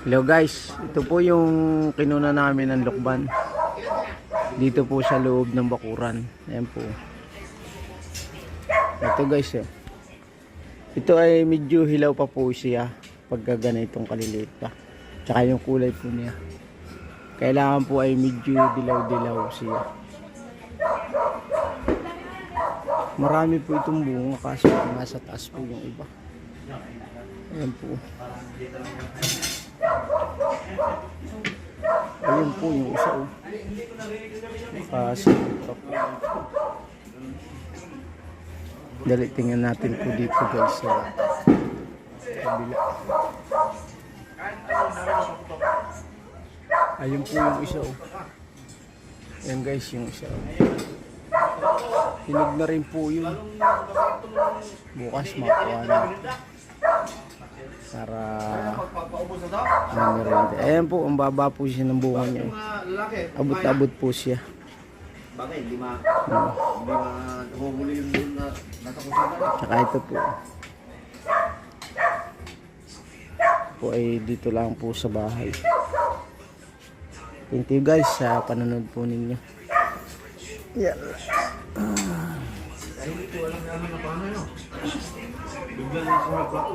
Hello guys, ito po yung kinuna namin ng lukban. Dito po sa loob ng bakuran. Ayan po. Ito guys Ito ay medyo hilaw pa po siya pagka ganitong kaliliit pa. Tsaka yung kulay po niya. Kailangan po ay medyo dilaw-dilaw siya. Marami po itong bunga kaso nasa taas po yung iba. Ayan po. Ayun po yung isa nakasagot pa po. Dali tingnan natin po dito guys sa kabila. Ayun po yung isa Ayan guys yung isa Hinog na rin po yun. Bukas makuha natin para merienda. Ayan po, ang baba po siya ng bunga niya. Abot-abot po siya. Bagay, hindi mahuli yung doon na nasa kusina. Tsaka ito po. Po ay dito lang po sa bahay. Thank you guys sa panonood po ninyo. Yan. Ay, hindi ko alam naman na paano yun. Bigla na sa mga plato.